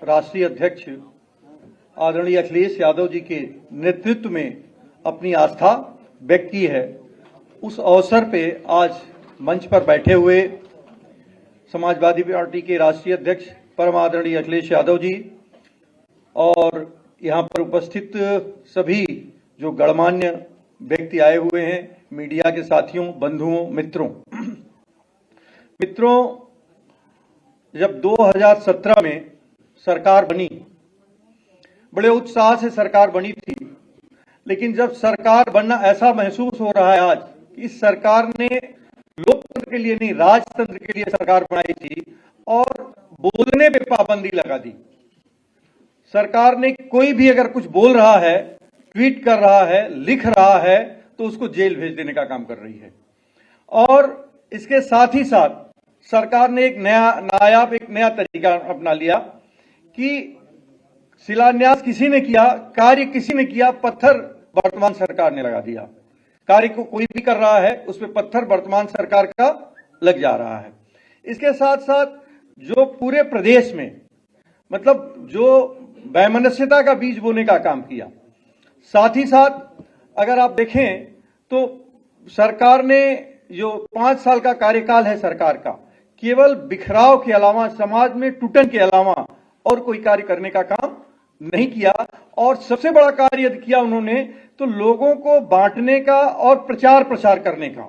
राष्ट्रीय अध्यक्ष आदरणीय अखिलेश यादव जी के नेतृत्व में अपनी आस्था व्यक्त की है, उस अवसर पे आज मंच पर बैठे हुए समाजवादी पार्टी के राष्ट्रीय अध्यक्ष परम आदरणीय अखिलेश यादव जी और यहाँ पर उपस्थित सभी जो गणमान्य व्यक्ति आए हुए हैं, मीडिया के साथियों, बंधुओं, मित्रों, जब 2017 में सरकार बनी, बड़े उत्साह से सरकार बनी थी, लेकिन जब सरकार बनना ऐसा महसूस हो रहा है आज कि इस सरकार ने लोकतंत्र के लिए नहीं, राजतंत्र के लिए सरकार बनाई थी और बोलने पे पाबंदी लगा दी। सरकार ने कोई भी अगर कुछ बोल रहा है, ट्वीट कर रहा है, लिख रहा है, तो उसको जेल भेज देने का काम कर रही है। और इसके साथ ही साथ सरकार ने एक नया तरीका अपना लिया कि शिलान्यास किसी ने किया, कार्य किसी ने किया, पत्थर वर्तमान सरकार ने लगा दिया। कार्य को कोई भी कर रहा है, उस पर पत्थर वर्तमान सरकार का लग जा रहा है। इसके साथ साथ जो पूरे प्रदेश में मतलब जो वैमनस्यता का बीज बोने का काम किया, साथ ही साथ अगर आप देखें तो सरकार ने जो 5 साल का कार्यकाल है सरकार का, केवल बिखराव के अलावा, समाज में टूटन के अलावा और कोई कार्य करने का काम नहीं किया। और सबसे बड़ा कार्य यदि किया उन्होंने तो लोगों को बांटने का और प्रचार प्रसार करने का।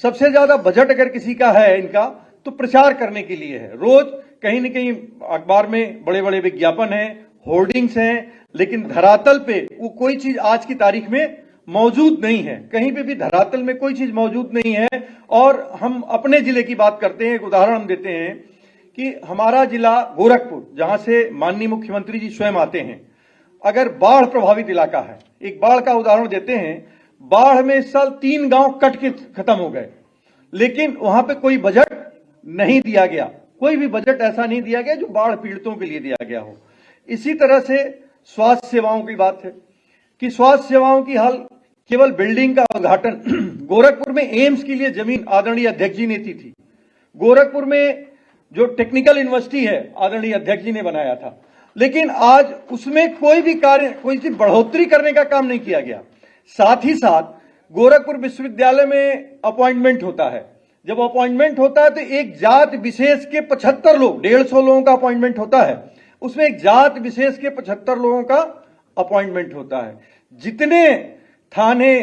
सबसे ज्यादा बजट अगर किसी का है इनका तो प्रचार करने के लिए है। रोज कहीं न कहीं अखबार में बड़े बड़े विज्ञापन हैं, होर्डिंग्स हैं, लेकिन धरातल पे वो कोई चीज आज की तारीख में मौजूद नहीं है। कहीं पे भी धरातल में कोई चीज मौजूद नहीं है। और हम अपने जिले की बात करते हैं, एक उदाहरण हम देते हैं कि हमारा जिला गोरखपुर, जहां से माननीय मुख्यमंत्री जी स्वयं आते हैं, अगर बाढ़ प्रभावित इलाका है, एक बाढ़ का उदाहरण देते हैं, बाढ़ में इस साल 3 गांव कट के खत्म हो गए, लेकिन वहां पे कोई बजट नहीं दिया गया। कोई भी बजट ऐसा नहीं दिया गया जो बाढ़ पीड़ितों के लिए दिया गया हो। इसी तरह से स्वास्थ्य सेवाओं की बात है कि स्वास्थ्य सेवाओं की हाल केवल बिल्डिंग का उद्घाटन, गोरखपुर में एम्स के लिए जमीन आदरणीय अध्यक्ष जी ने दी थी। गोरखपुर में जो टेक्निकल यूनिवर्सिटी है आदरणीय अध्यक्ष जी ने बनाया था, लेकिन आज उसमें कोई भी कार्य, कोई सी बढ़ोतरी करने का काम नहीं किया गया। साथ ही साथ गोरखपुर विश्वविद्यालय में अपॉइंटमेंट होता है, जब अपॉइंटमेंट होता है तो एक जात विशेष के 75 लोग, 150 लोगों का अपॉइंटमेंट होता है, उसमें एक जात विशेष के 75 लोगों का अपॉइंटमेंट होता है। जितने थाने,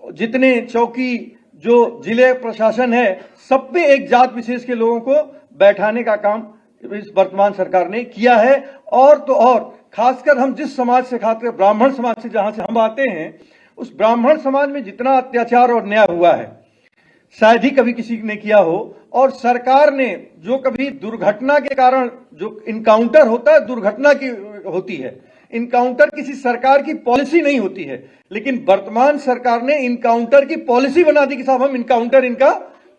जितने चौकी, जो जिले प्रशासन है, सब पे एक जात विशेष के लोगों को बैठाने का काम इस वर्तमान सरकार ने किया है। और तो और खासकर हम जिस समाज से खाते हैं, ब्राह्मण समाज से, जहां से हम आते हैं, उस ब्राह्मण समाज में जितना अत्याचार और अन्याय हुआ है शायद ही कभी किसी ने किया हो। और सरकार ने जो कभी दुर्घटना के कारण जो इनकाउंटर होता है, दुर्घटना की होती है, इनकाउंटर किसी सरकार की पॉलिसी नहीं होती है, लेकिन वर्तमान सरकार ने इनकाउंटर की पॉलिसी बना दी कि साहब हम इनकाउंटर इनका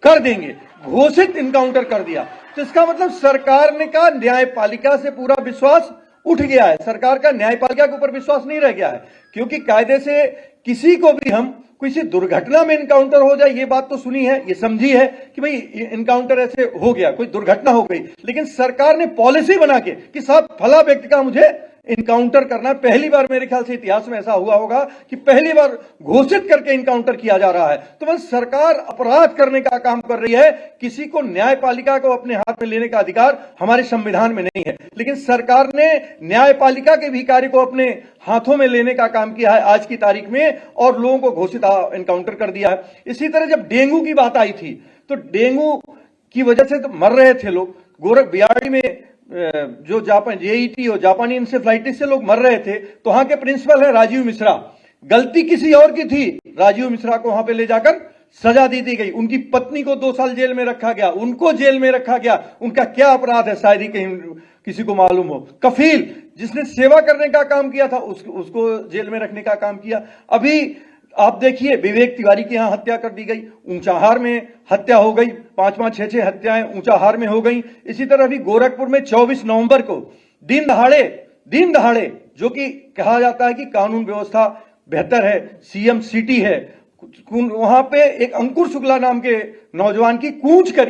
कर देंगे, घोषित इनकाउंटर कर दिया। तो इसका मतलब सरकार ने का न्यायपालिका से पूरा विश्वास उठ गया है। सरकार का न्यायपालिका के ऊपर विश्वास नहीं रह गया है, क्योंकि कायदे से किसी को भी हम किसी दुर्घटना में इनकाउंटर हो जाए, ये बात तो सुनी है, ये समझी है कि भाई इनकाउंटर ऐसे हो गया, कोई दुर्घटना हो गई, लेकिन सरकार ने पॉलिसी बना के कि साहब फला व्यक्ति का मुझे इनकाउंटर करना है। पहली बार मेरे ख्याल से इतिहास में ऐसा हुआ होगा कि पहली बार घोषित करके इनकाउंटर किया जा रहा है। तो बस सरकार अपराध करने का काम कर रही है। किसी को न्यायपालिका को अपने हाथ में लेने का अधिकार हमारे संविधान में नहीं है, लेकिन सरकार ने न्यायपालिका के भी कार्य को अपने हाथों में लेने का काम किया है आज की तारीख में, और लोगों को घोषित इनकाउंटर कर दिया है। इसी तरह जब डेंगू की बात आई थी तो डेंगू की वजह से तो मर रहे थे लोग। बिहाड़ी में जो जापान जेईटी और जापानी इंसेफ्लाइटिस से लोग मर रहे थे, तो वहां के प्रिंसिपल है राजीव मिश्रा, गलती किसी और की थी, राजीव मिश्रा को वहां पे ले जाकर सजा दी गई। उनकी पत्नी को 2 साल जेल में रखा गया, उनको जेल में रखा गया। उनका क्या अपराध है शायद ही कहीं किसी को मालूम हो। कफील जिसने सेवा करने का काम किया था उसको जेल में रखने का काम किया। अभी आप देखिए विवेक तिवारी की यहां हत्या कर दी गई, ऊंचाहार में हत्या हो गई, 5-5, 6-6 हत्याएं ऊंचाहार में हो गई। इसी तरह भी गोरखपुर में 24 नवंबर को दिन दहाड़े जो कि कहा जाता है कि कानून व्यवस्था बेहतर है, सीएम सिटी है, वहां पे एक अंकुर शुक्ला नाम के नौजवान की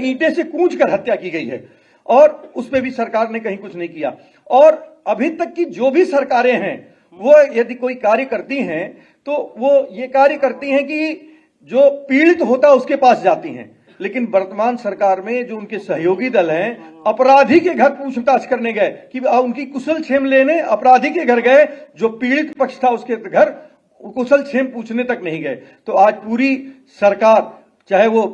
ईंटे से कूंच कर हत्या की गई है। और उस पर भी सरकार ने कहीं कुछ नहीं किया। और अभी तक की जो भी सरकारें हैं वो यदि कोई कार्य करती हैं तो वो ये कार्य करती हैं कि जो पीड़ित होता है उसके पास जाती हैं, लेकिन वर्तमान सरकार में जो उनके सहयोगी दल हैं अपराधी के घर पूछताछ करने गए कि उनकी कुशल क्षेम लेने अपराधी के घर गए, जो पीड़ित पक्ष था उसके घर कुशल क्षेम पूछने तक नहीं गए। तो आज पूरी सरकार, चाहे वो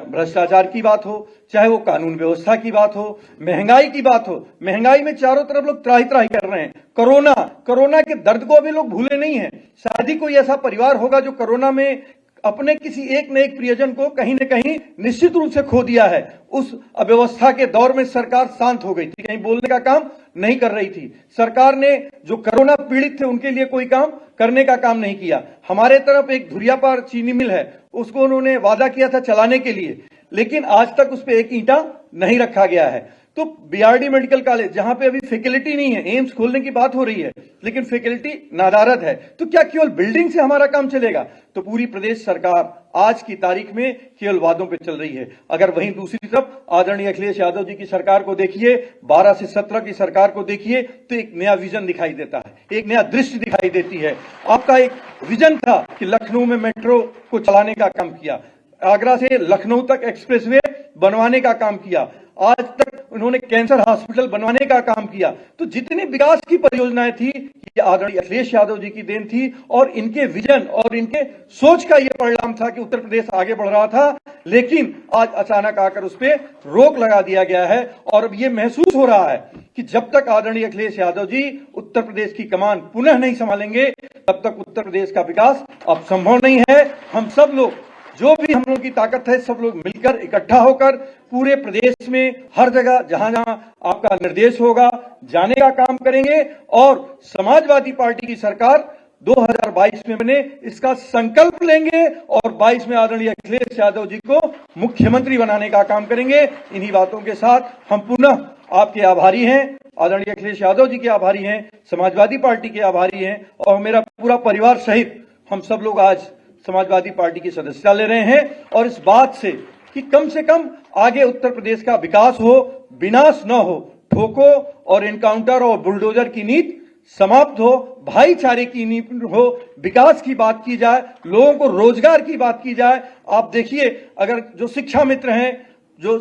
भ्रष्टाचार की बात हो, चाहे वो कानून व्यवस्था की बात हो, महंगाई की बात हो, महंगाई में चारों तरफ लोग त्राही त्राही कर रहे हैं। कोरोना के दर्द को अभी लोग भूले नहीं हैं। शायद ही कोई ऐसा परिवार होगा जो कोरोना में अपने किसी एक न एक प्रियजन को कहीं न कहीं निश्चित रूप से खो दिया है। उस अव्यवस्था के दौर में सरकार शांत हो गई थी, कहीं बोलने का काम नहीं कर रही थी। सरकार ने जो कोरोना पीड़ित थे उनके लिए कोई काम करने का काम नहीं किया। हमारे तरफ एक धुरियापार चीनी मिल है, उसको उन्होंने वादा किया था चलाने के लिए, लेकिन आज तक उस पर एक ईंटा नहीं रखा गया है। तो बीआरडी मेडिकल कॉलेज जहां पे अभी फैकल्टी नहीं है, एम्स खोलने की बात हो रही है लेकिन फैकल्टी नादारद है, तो क्या केवल बिल्डिंग से हमारा काम चलेगा? तो पूरी प्रदेश सरकार आज की तारीख में केवल वादों पे चल रही है। अगर वहीं दूसरी तरफ आदरणीय अखिलेश यादव जी की सरकार को देखिए, 12 से 17 की सरकार को देखिए, तो एक नया विजन दिखाई देता है, एक नया दृश्य दिखाई देती है। आपका एक विजन था कि लखनऊ में मेट्रो को चलाने का काम किया, आगरा से लखनऊ तक एक्सप्रेसवे बनवाने का काम किया, आज तक उन्होंने कैंसर हॉस्पिटल बनवाने का काम किया। तो जितनी विकास की परियोजनाएं थी ये आदरणीय अखिलेश यादव जी की देन थी और इनके विजन और इनके सोच का ये परिणाम था कि उत्तर प्रदेश आगे बढ़ रहा था। लेकिन आज अचानक आकर उस पर रोक लगा दिया गया है और अब ये महसूस हो रहा है कि जब तक आदरणीय अखिलेश यादव जी उत्तर प्रदेश की कमान पुनः नहीं संभालेंगे तब तक उत्तर प्रदेश का विकास अब संभव नहीं है। हम सब लोग, जो भी हम लोग की ताकत है, सब लोग मिलकर इकट्ठा होकर पूरे प्रदेश में हर जगह जहां जहां आपका निर्देश होगा जाने का काम करेंगे और समाजवादी पार्टी की सरकार 2022 में बने इसका संकल्प लेंगे और 22 में आदरणीय अखिलेश यादव जी को मुख्यमंत्री बनाने का काम करेंगे। इन्हीं बातों के साथ हम पुनः आपके आभारी हैं, आदरणीय अखिलेश यादव जी के आभारी हैं, समाजवादी पार्टी के आभारी हैं और मेरा पूरा परिवार सहित हम सब लोग आज समाजवादी पार्टी की सदस्यता ले रहे हैं और इस बात से कि कम से कम आगे उत्तर प्रदेश का विकास हो, विनाश न हो, ठोको और एनकाउंटर और बुलडोजर की नीति समाप्त हो, भाईचारे की नीति हो, विकास की बात की जाए, लोगों को रोजगार की बात की जाए। आप देखिए, अगर जो शिक्षा मित्र हैं, जो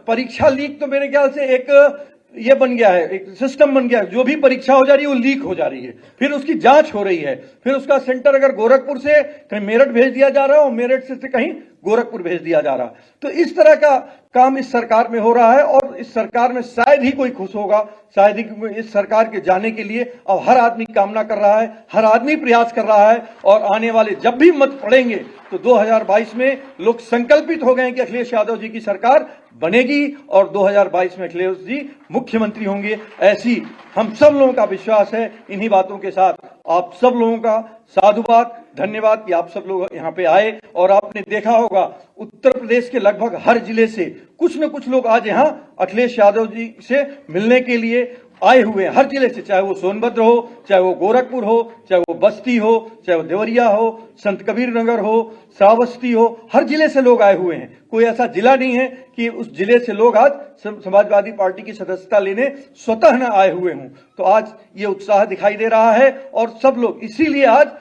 परीक्षा लीक, तो मेरे ख्याल से एक ये बन गया है, एक सिस्टम बन गया है, जो भी परीक्षा हो जा रही है वो लीक हो जा रही है, फिर उसकी जांच हो रही है, फिर उसका सेंटर अगर गोरखपुर से कहीं मेरठ भेज दिया जा रहा है और मेरठ से कहीं गोरखपुर भेज दिया जा रहा है। तो इस तरह का काम इस सरकार में हो रहा है और इस सरकार में शायद ही कोई खुश होगा, शायद ही इस सरकार के जाने के लिए अब हर आदमी कामना कर रहा है, हर आदमी प्रयास कर रहा है और आने वाले जब भी मत पड़ेंगे तो 2022 में लोग संकल्पित हो गए कि अखिलेश यादव जी की सरकार बनेगी और 2022 में अखिलेश जी मुख्यमंत्री होंगे। ऐसी हम सब लोगों का विश्वास है। इन्हीं बातों के साथ आप सब लोगों का साधुवाद, धन्यवाद कि आप सब लोग यहाँ पे आए और आपने देखा होगा उत्तर प्रदेश के लगभग हर जिले से कुछ न कुछ लोग आज यहाँ अखिलेश यादव जी से मिलने के लिए आए हुए हैं, हर जिले से, चाहे वो सोनभद्र हो, चाहे वो गोरखपुर हो, चाहे वो बस्ती हो, चाहे वो देवरिया हो, संत कबीर नगर हो, श्रावस्ती हो, हर जिले से लोग आए हुए हैं। कोई ऐसा जिला नहीं है कि उस जिले से लोग आज समाजवादी पार्टी की सदस्यता लेने स्वतः न आए हुए हों। तो आज ये उत्साह दिखाई दे रहा है और सब लोग, इसीलिए आज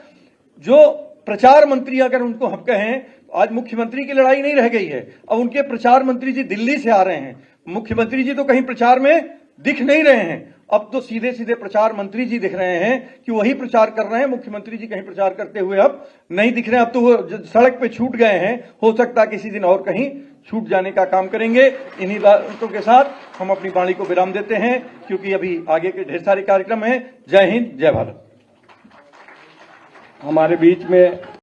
जो प्रचार मंत्री अगर उनको हम कहें, आज मुख्यमंत्री की लड़ाई नहीं रह गई है, अब उनके प्रचार मंत्री जी दिल्ली से आ रहे हैं। मुख्यमंत्री जी तो कहीं प्रचार में दिख नहीं रहे हैं, अब तो सीधे सीधे प्रचार मंत्री जी दिख रहे हैं कि वही प्रचार कर रहे हैं, मुख्यमंत्री जी कहीं प्रचार करते हुए अब नहीं दिख रहे हैं। अब तो वो सड़क पे छूट गए हैं, हो सकता है किसी दिन और कहीं छूट जाने का काम करेंगे। इन्हीं बातों के साथ हम अपनी वाणी को विराम देते हैं क्योंकि अभी आगे के ढेर सारे कार्यक्रम हैं। जय हिंद, जय भारत। हमारे बीच में